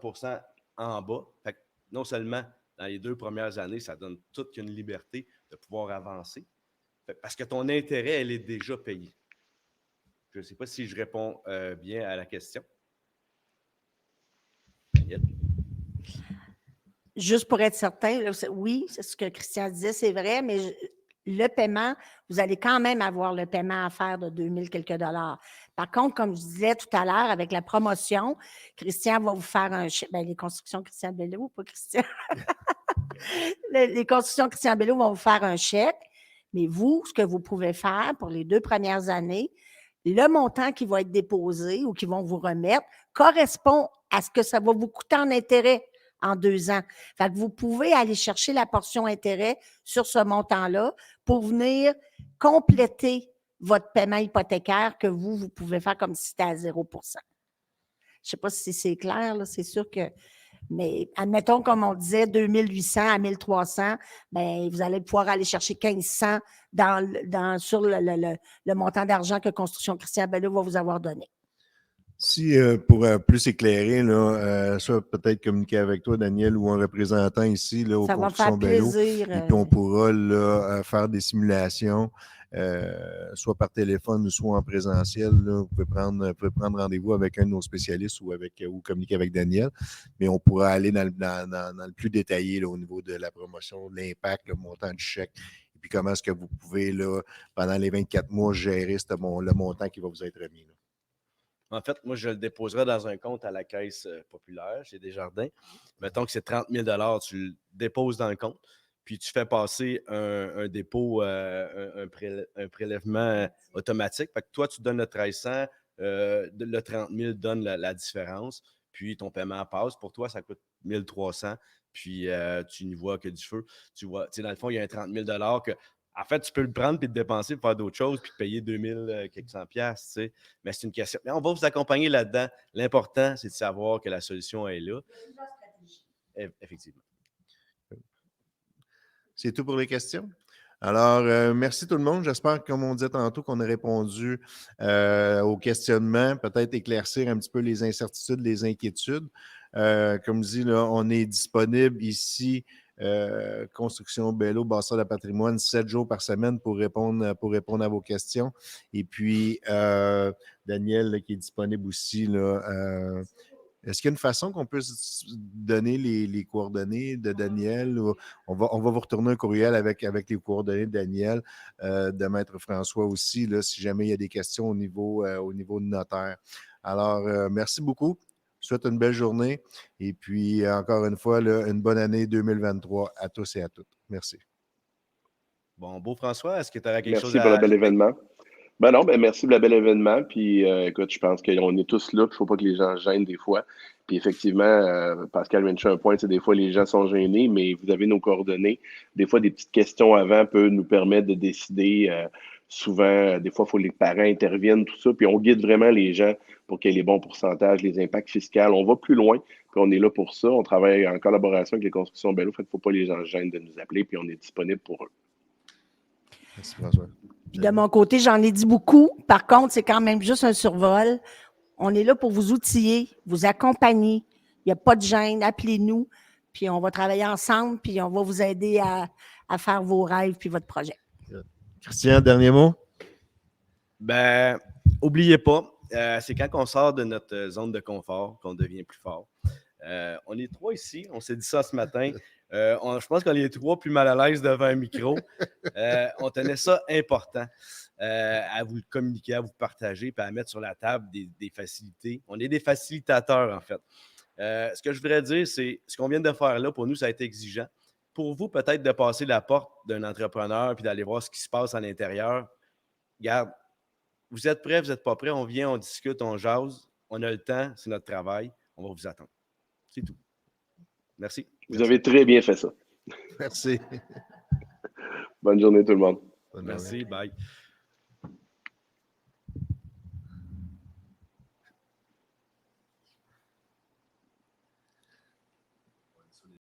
en bas. Fait que non seulement dans les 2 premières années, ça donne toute une liberté de pouvoir avancer. Parce que ton intérêt, elle est déjà payée. Je ne sais pas si je réponds bien à la question. Daniel? Juste pour être certain, là, oui, c'est ce que Christian disait, c'est vrai, mais le paiement, vous allez quand même avoir le paiement à faire de 2000 quelques dollars. Par contre, comme je disais tout à l'heure, avec la promotion, Christian va vous faire un chèque. Les constructions Christian Bello, pas Christian. Les constructions Christian Bello vont vous faire un chèque, mais vous, ce que vous pouvez faire pour les 2 premières années, le montant qui va être déposé ou qui vont vous remettre correspond à ce que ça va vous coûter en intérêt en 2 ans. Fait que vous pouvez aller chercher la portion intérêt sur ce montant-là pour venir compléter votre paiement hypothécaire que vous pouvez faire comme si c'était à 0 % Je ne sais pas si c'est clair, là, c'est sûr que. Mais admettons, comme on disait, 2800 à 1300, bien, vous allez pouvoir aller chercher 1500 sur le montant d'argent que Construction Christian Bello va vous avoir donné. Si, pour plus éclairer, là, soit peut-être communiquer avec toi, Daniel, ou un représentant ici là, au Ça va me faire Construction Bello, plaisir. et puis on pourra là, faire des simulations, soit par téléphone ou soit en présentiel. Là. Vous pouvez prendre rendez-vous avec un de nos spécialistes ou communiquer avec Daniel, mais on pourra aller dans le plus détaillé là, au niveau de la promotion, de l'impact, le montant du chèque, et puis comment est-ce que vous pouvez, là, pendant les 24 mois, gérer le montant qui va vous être remis. Là. En fait, moi, je le déposerai dans un compte à la Caisse populaire chez Desjardins. Mettons que c'est 30 000 tu le déposes dans le compte, puis tu fais passer un dépôt, un prélèvement automatique. Fait que toi, tu donnes le 1300, le 30 000 donne la différence, puis ton paiement passe. Pour toi, ça coûte 1300, puis tu n'y vois que du feu. Tu vois, dans le fond, il y a un 30 000 que en fait, tu peux le prendre puis te dépenser pour faire d'autres choses puis te payer 2000 quelques cent piastres, tu sais. Mais c'est une question. Mais on va vous accompagner là-dedans. L'important, c'est de savoir que la solution est là. Effectivement. C'est tout pour les questions. Alors, merci tout le monde. J'espère, comme on disait tantôt, qu'on a répondu aux questionnements, peut-être éclaircir un petit peu les incertitudes, les inquiétudes. Comme je dis, là, on est disponible ici, Construction Bello, Bâtisseur de patrimoine, 7 jours par semaine pour répondre à vos questions. Et puis, Daniel, là, qui est disponible aussi, là, est-ce qu'il y a une façon qu'on puisse donner les coordonnées de Daniel? On va vous retourner un courriel avec les coordonnées de Daniel, de Maître François aussi, là, si jamais il y a des questions au niveau de notaire. Alors, merci beaucoup. Je vous souhaite une belle journée. Et puis, encore une fois, là, une bonne année 2023 à tous et à toutes. Merci. Bon, beau François, est-ce que tu aurais quelque chose Merci à pour le bel ajouter? événement. Non, merci pour le bel événement. Puis, écoute, je pense qu'on est tous là. Il ne faut pas que les gens se gênent des fois. Puis, effectivement, Pascal vient de faire un point, des fois, les gens sont gênés, mais vous avez nos coordonnées. Des fois, des petites questions avant peuvent nous permettre de décider. Souvent, des fois, il faut que les parents interviennent, tout ça. Puis, on guide vraiment les gens pour qu'il y ait les bons pourcentages, les impacts fiscaux. On va plus loin. Puis, on est là pour ça. On travaille en collaboration avec les constructions Bello. Fait qu'il ne faut pas que les gens se gênent de nous appeler. Puis, on est disponible pour eux. Merci, François. Puis de mon côté, j'en ai dit beaucoup. Par contre, c'est quand même juste un survol. On est là pour vous outiller, vous accompagner. Il n'y a pas de gêne. Appelez-nous. Puis on va travailler ensemble. Puis on va vous aider à faire vos rêves puis votre projet. Christian, dernier mot? Ben, oubliez pas, c'est quand on sort de notre zone de confort qu'on devient plus fort. On est 3 ici. On s'est dit ça ce matin. Je pense qu'on est 3 plus mal à l'aise devant un micro. On tenait ça important à vous le communiquer, à vous partager, puis à mettre sur la table des facilités. On est des facilitateurs, en fait. Ce que je voudrais dire, c'est ce qu'on vient de faire là, pour nous, ça a été exigeant. Pour vous, peut-être de passer la porte d'un entrepreneur puis d'aller voir ce qui se passe à l'intérieur. Regarde, vous êtes prêts, vous n'êtes pas prêts, on vient, on discute, on jase, on a le temps, c'est notre travail, on va vous attendre. C'est tout. Merci. Vous avez très bien fait ça. Merci. Bonne journée tout le monde. Bonne journée. Merci, bye.